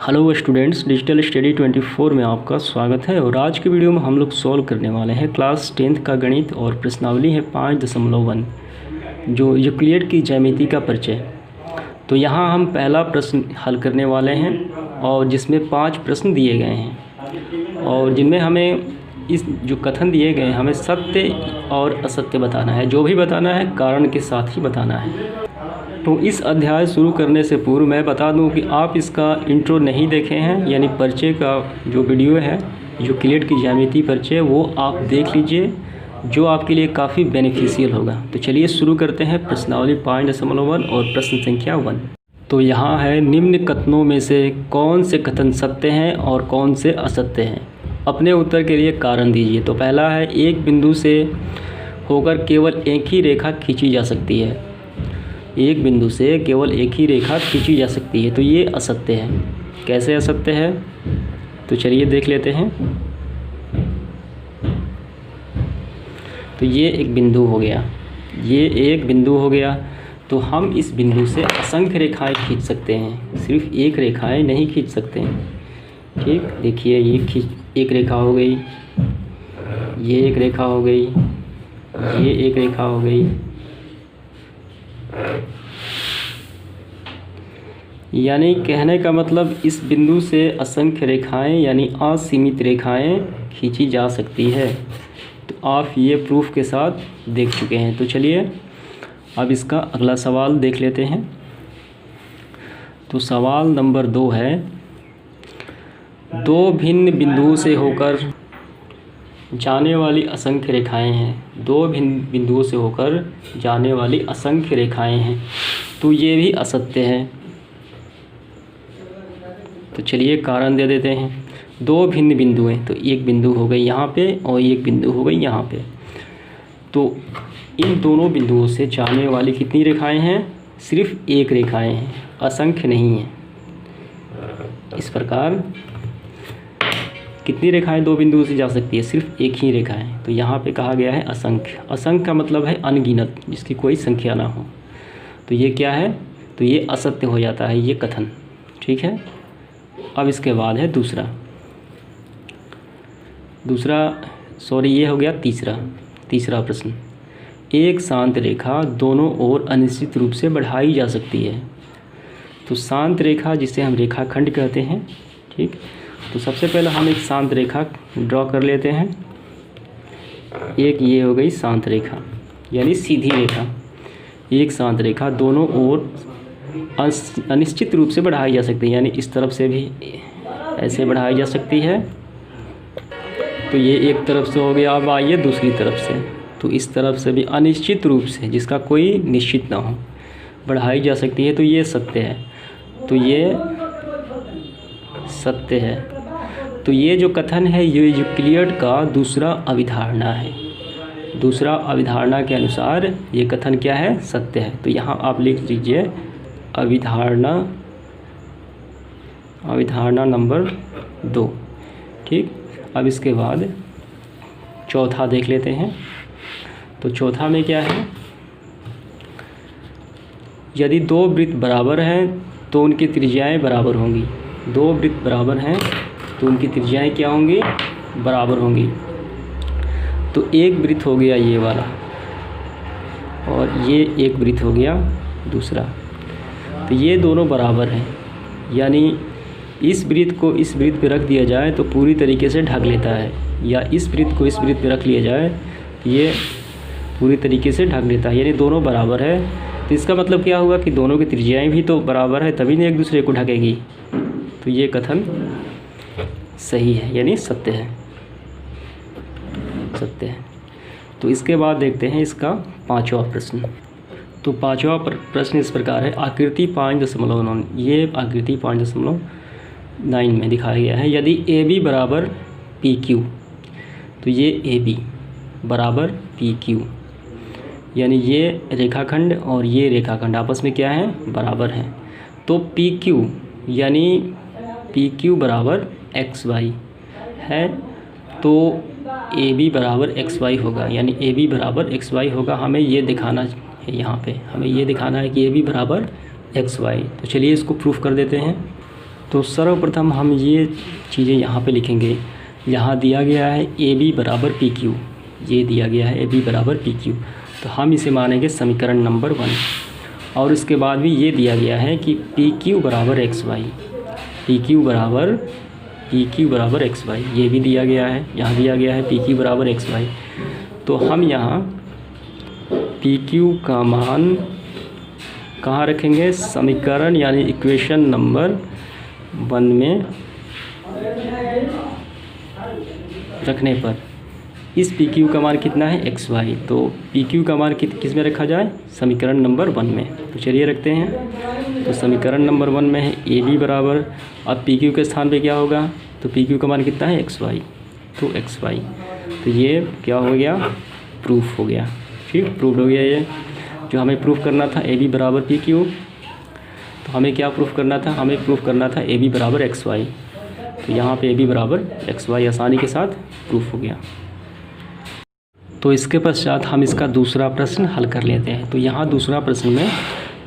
Hello students, digital study 24 में आपका स्वागत है। और आज की वीडियो में हम लोग सॉल्व करने वाले हैं क्लास 10th का गणित और प्रश्नावली है 5.1 जो यूक्लिड की ज्यामिति का परिचय। तो यहाँ हम पहला प्रश्न हल करने वाले हैं और जिसमें 5 प्रश्न दिए गए हैं और जिनमें हमें इस जो कथन दिए गए हैं हमें सत्य और असत्य बताना है। जो भी बताना है कारण के साथ ही बताना है। तो इस अध्याय शुरू करने से पूर्व मैं बता दूं कि आप इसका इंट्रो नहीं देखे हैं, यानी परिचय का जो वीडियो है यूक्लिड की ज्यामिति परिचय, वो आप देख लीजिए, जो आपके लिए काफ़ी बेनिफिशियल होगा। तो चलिए शुरू करते हैं प्रश्नावली 5.1 और प्रश्न संख्या 1। तो यहाँ है, निम्न कथनों में से कौन से कथन सत्य हैं और कौन से असत्य हैं? अपने उत्तर के लिए कारण दीजिए। तो पहला है, एक बिंदु से होकर केवल एक ही रेखा खींची जा सकती है। एक बिंदु से केवल एक ही रेखा खींची जा सकती है, तो ये असत्य है। कैसे असत्य है? तो चलिए देख लेते हैं। तो ये एक बिंदु हो गया, ये एक बिंदु हो गया। तो हम इस बिंदु से असंख्य रेखाएं खींच सकते हैं, सिर्फ एक रेखाएं नहीं खींच सकते हैं। ठीक, देखिए ये एक रेखा हो गई, ये एक रेखा हो गई, ये एक रेखा हो गई। यानी कहने का मतलब इस बिंदु से असंख्य रेखाएं यानी असीमित रेखाएं खींची जा सकती है। तो आप ये प्रूफ के साथ देख चुके हैं। तो चलिए अब इसका अगला सवाल देख लेते हैं। तो सवाल नंबर 2 है, दो भिन्न बिंदुओं से होकर जाने वाली असंख्य रेखाएं हैं। दो भिन्न बिंदुओं से होकर जाने वाली असंख्य रेखाएं हैं, तो ये भी असत्य है। तो चलिए कारण दे देते हैं। दो भिन्न बिंदु हैं, तो एक बिंदु हो गई यहाँ पे और एक बिंदु हो गई यहाँ पे। तो इन दोनों बिंदुओं से जाने वाली कितनी रेखाएं हैं? सिर्फ एक रेखाएं हैं, असंख्य नहीं हैं। इस प्रकार कितनी रेखाएं दो बिंदुओं से जा सकती है? सिर्फ एक ही रेखा है। तो यहाँ पे कहा गया है असंख्य। असंख्य का मतलब है अनगिनत, जिसकी कोई संख्या ना हो। तो ये क्या है? तो ये असत्य हो जाता है ये कथन। ठीक है, अब इसके बाद है ये हो गया तीसरा प्रश्न। एक शांत रेखा दोनों ओर अनिश्चित रूप से बढ़ाई जा सकती है। तो शांत रेखा जिसे हम रेखाखंड कहते हैं। ठीक, तो सबसे पहले हम एक शांत रेखा ड्रॉ कर लेते हैं। एक ये हो गई शांत रेखा यानी सीधी रेखा। एक शांत रेखा दोनों ओर अनिश्चित रूप से बढ़ाई जा सकती है, यानी इस तरफ से भी ऐसे बढ़ाई जा सकती है। तो ये एक तरफ से हो गया। अब आइए दूसरी तरफ से। तो इस तरफ से भी अनिश्चित रूप से, जिसका कोई निश्चित ना हो, बढ़ाई जा सकती है। तो ये सत्य है। तो ये सत्य है। तो ये जो कथन है ये यूक्लिड का दूसरा अभिधारणा है। दूसरा अभिधारणा के अनुसार ये कथन क्या है? सत्य है। तो यहाँ आप लिख लीजिए अभिधारणा नंबर 2। ठीक, अब इसके बाद चौथा देख लेते हैं। तो चौथा में क्या है? यदि दो वृत्त बराबर हैं तो उनकी त्रिज्याएं बराबर होंगी। दो वृत्त बराबर हैं तो उनकी त्रिज्याएं क्या होंगी? बराबर होंगी। तो एक वृत्त हो गया ये वाला और ये एक वृत्त हो गया दूसरा। तो ये दोनों बराबर हैं, यानी इस वृत्त को इस वृत्त पे रख दिया जाए तो पूरी तरीके से ढक लेता है, या इस वृत्त को इस वृत्त पे रख लिया जाए तो ये पूरी तरीके से ढक लेता है, यानी दोनों बराबर है। तो इसका मतलब क्या हुआ कि दोनों की त्रिज्याएं भी तो बराबर है, तभी ना एक दूसरे को ढकेगी। तो ये कथन सही है, यानी सत्य है। तो इसके बाद देखते हैं इसका 5वां प्रश्न। तो 5वां प्रश्न इस प्रकार है, आकृति 5.9। ये आकृति 5.9 में दिखाया गया है। यदि AB बराबर PQ, तो ये AB बराबर PQ, यानी ये रेखाखंड और ये रेखाखंड आपस में क्या है? बराबर हैं। तो PQ यानी PQ बराबर XY है, तो AB बराबर XY होगा, यानी AB बराबर XY होगा। हमें ये दिखाना है, यहाँ पे हमें ये दिखाना है कि AB बराबर XY। तो चलिए इसको प्रूफ कर देते हैं। तो सर्वप्रथम हम ये चीज़ें यहाँ पे लिखेंगे। यहाँ दिया गया है ए बी बराबर पी क्यू, ये दिया गया है ए बी बराबर पी क्यू, तो हम इसे मानेंगे समीकरण नंबर 1। और इसके बाद भी ये दिया गया है कि पी क्यू बराबर एक्स वाई, पी क्यू बराबर एक्स वाई, ये भी दिया गया है। यहाँ दिया गया है पी क्यू बराबर एक्स वाई, तो हम यहाँ पी क्यू का मान कहाँ रखेंगे? समीकरण यानी इक्वेशन नंबर 1 में रखने पर इस पी क्यू का मान कितना है? एक्स वाई, तो पी क्यू का मान किस में रखा जाए? समीकरण नंबर 1 में। तो चलिए रखते हैं। तो समीकरण नंबर 1 में है ए बी बराबर, अब पी क्यू के स्थान पे क्या होगा? तो पी क्यू का मान कितना है? एक्स वाई, तो एक्स वाई, तो ये क्या हो गया? प्रूफ हो गया। ठीक, प्रूफ हो गया। ये जो हमें प्रूफ करना था ए बी बराबर पी क्यू, तो हमें क्या प्रूफ करना था? हमें प्रूफ करना था ए बी बराबर एक्स वाई, तो यहाँ पे ए बी बराबर एक्स वाई आसानी के साथ प्रूफ हो गया। तो इसके पश्चात हम इसका दूसरा प्रश्न हल कर लेते हैं। तो यहाँ दूसरा प्रश्न में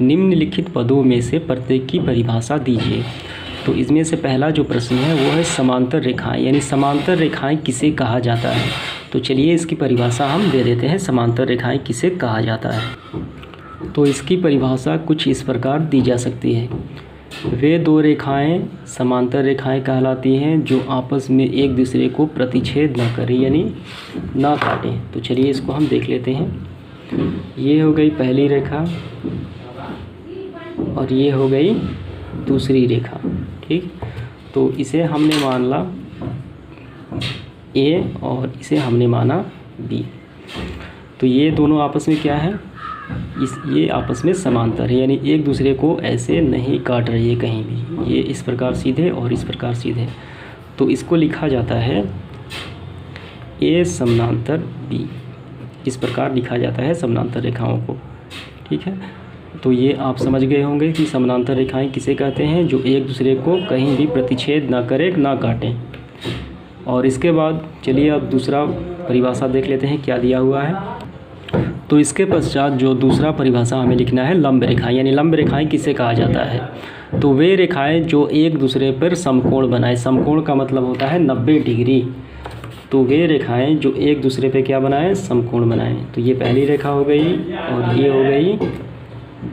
निम्नलिखित पदों में से प्रत्येक की परिभाषा दीजिए। तो इसमें से पहला जो प्रश्न है वो है समांतर रेखाएं, यानी समांतर रेखाएं किसे कहा जाता है? तो चलिए इसकी परिभाषा हम दे देते हैं, समांतर रेखाएं किसे कहा जाता है। तो इसकी परिभाषा कुछ इस प्रकार दी जा सकती है। वे दो रेखाएं समांतर रेखाएं कहलाती हैं जो आपस में एक दूसरे को प्रतिच्छेद न करें, यानी ना काटें। तो चलिए इसको हम देख लेते हैं। ये हो गई पहली रेखा और ये हो गई दूसरी रेखा। ठीक, तो इसे हमने मान ला ए और इसे हमने माना बी। तो ये दोनों आपस में क्या है? ये आपस में समांतर है, यानी एक दूसरे को ऐसे नहीं काट रही है कहीं भी। ये इस प्रकार सीधे और इस प्रकार सीधे, तो इसको लिखा जाता है ए समानांतर बी। इस प्रकार लिखा जाता है समानांतर रेखाओं को। ठीक है, तो ये आप समझ गए होंगे कि समानांतर रेखाएं किसे कहते हैं? जो एक दूसरे को कहीं भी प्रतिच्छेद ना करें, ना काटें। और इसके बाद चलिए अब दूसरा परिभाषा देख लेते हैं क्या दिया हुआ है। तो इसके पश्चात जो दूसरा परिभाषा हमें लिखना है लंब रेखाएं, यानी लंब रेखाएं किसे कहा जाता है? तो वे रेखाएं जो एक दूसरे पर समकोण बनाए। समकोण का मतलब होता है 90 डिग्री। तो वे रेखाएं जो एक दूसरे पे क्या बनाए? समकोण बनाए। तो ये पहली रेखा हो गई और ये हो गई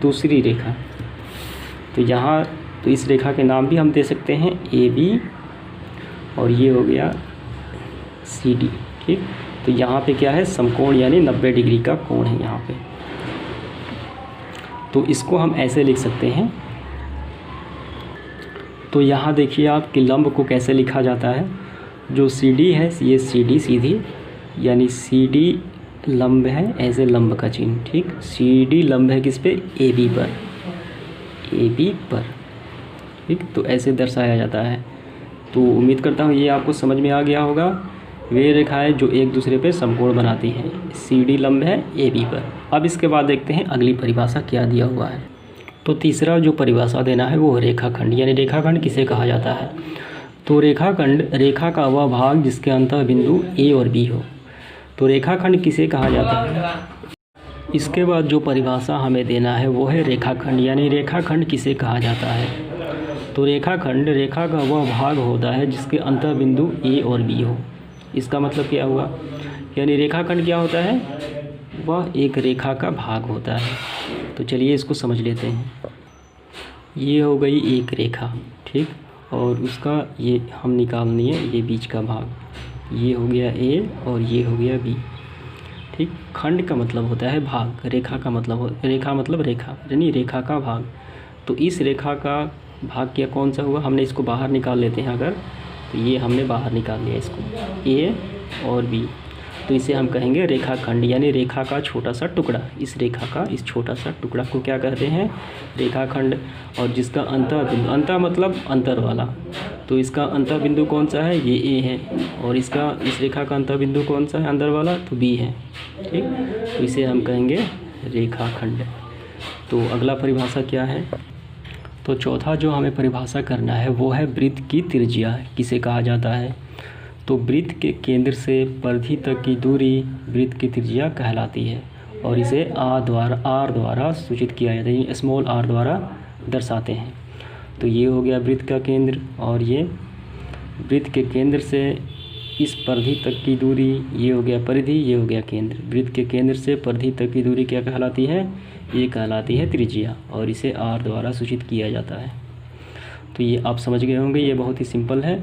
दूसरी रेखा। तो यहाँ तो इस रेखा के नाम भी हम दे सकते हैं ए बी, और ये हो गया सी डी। ठीक, तो यहाँ पे क्या है? समकोण, यानी 90 डिग्री का कोण है यहाँ पे। तो इसको हम ऐसे लिख सकते हैं। तो यहाँ देखिए आप कि लंब को कैसे लिखा जाता है। जो सी डी है, ये सी डी सीधी, यानी सी डी लंब है, ऐसे लंब का चिन्ह। ठीक, सी डी लंब है किस पे? ए बी पर, ए बी पर। ठीक, तो ऐसे दर्शाया जाता है। तो उम्मीद करता हूँ ये आपको समझ में आ गया होगा। वे रेखाएं जो एक दूसरे पे समकोण बनाती हैं, सी डी लंब है ए बी पर। अब इसके बाद देखते हैं अगली परिभाषा क्या दिया हुआ है। तो तीसरा जो परिभाषा देना है वो रेखाखंड, यानी रेखाखंड किसे कहा जाता है? तो रेखाखंड रेखा का वह भाग जिसके अंतः बिंदु ए और बी हो। तो रेखाखंड किसे कहा जाता है? इसके बाद जो परिभाषा हमें देना है वो है रेखाखंड, यानी रेखाखंड किसे कहा जाता है? तो रेखाखंड रेखा का वह भाग होता है जिसके अंतः बिंदु ए और बी हो। इसका मतलब क्या हुआ? यानी रेखाखंड क्या होता है? वह एक रेखा का भाग होता है। तो चलिए इसको समझ लेते हैं। ये हो गई एक रेखा, ठीक, और उसका ये हम निकालनी है ये बीच का भाग। ये हो गया ए और ये हो गया बी। ठीक, खंड का मतलब होता है भाग, रेखा का मतलब रेखा मतलब रेखा, यानी रेखा का भाग। तो इस रेखा का भाग क्या कौन सा हुआ? हमने इसको बाहर निकाल लेते हैं अगर, तो ये हमने बाहर निकाल लिया इसको, ए और बी। तो इसे हम कहेंगे रेखाखंड, यानी रेखा का छोटा सा टुकड़ा। इस रेखा का इस छोटा सा टुकड़ा को क्या कहते हैं? रेखाखंड। और जिसका अंतः बिंदु, अंतः मतलब अंतर वाला, तो इसका अंतः बिंदु कौन सा है? ये ए है। और इसका इस रेखा का अंतः बिंदु कौन सा है अंदर वाला? तो बी है। ठीक, तो इसे हम कहेंगे रेखाखंड। तो अगला परिभाषा क्या है? तो चौथा जो हमें परिभाषा करना है वो है वृत्त की त्रिज्या किसे कहा जाता है? तो वृत्त के केंद्र से परिधि तक की दूरी वृत्त की त्रिज्या कहलाती है और इसे आर द्वारा सूचित किया जाता है, स्मॉल आर द्वारा दर्शाते हैं। तो ये हो गया वृत्त का केंद्र, और ये वृत्त के केंद्र से इस परिधि तक की दूरी, ये हो गया परिधि, ये हो गया केंद्र। वृत्त के केंद्र से परिधि तक की दूरी क्या कहलाती है? ये कहलाती है त्रिज्या, और इसे r द्वारा सूचित किया जाता है। तो ये आप समझ गए होंगे, ये बहुत ही सिंपल है।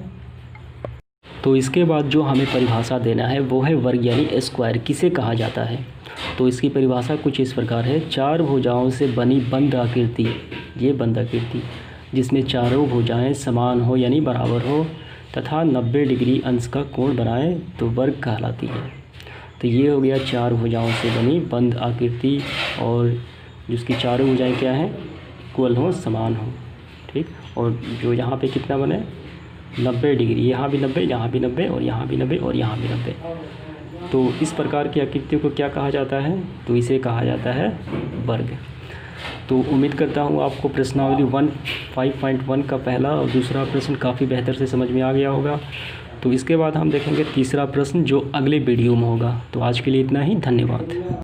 तो इसके बाद जो हमें परिभाषा देना है वो है वर्ग यानी स्क्वायर किसे कहा जाता है। तो इसकी परिभाषा कुछ इस प्रकार है, चार भुजाओं से बनी बंद आकृति, ये बंद आकृति जिसमें चारों भुजाएं समान हो यानी बराबर हो तथा 90 डिग्री अंश का कोण बनाए तो वर्ग कहलाती है। तो ये हो गया चार भुजाओं से बनी बंद आकृति, और जिसकी चारों भुजाएं क्या हैं? इक्वल हो, समान हो, ठीक। और जो यहाँ पे कितना बने? 90 डिग्री, यहाँ भी 90, यहाँ भी 90, और यहाँ भी 90, और यहाँ भी 90। तो इस प्रकार की आकृतियों को क्या कहा जाता है? तो इसे कहा जाता है वर्ग। तो उम्मीद करता हूँ आपको प्रश्नावली 5.1 का पहला और दूसरा प्रश्न काफ़ी बेहतर से समझ में आ गया होगा। तो इसके बाद हम देखेंगे तीसरा प्रश्न जो अगले वीडियो में होगा। तो आज के लिए इतना ही, धन्यवाद।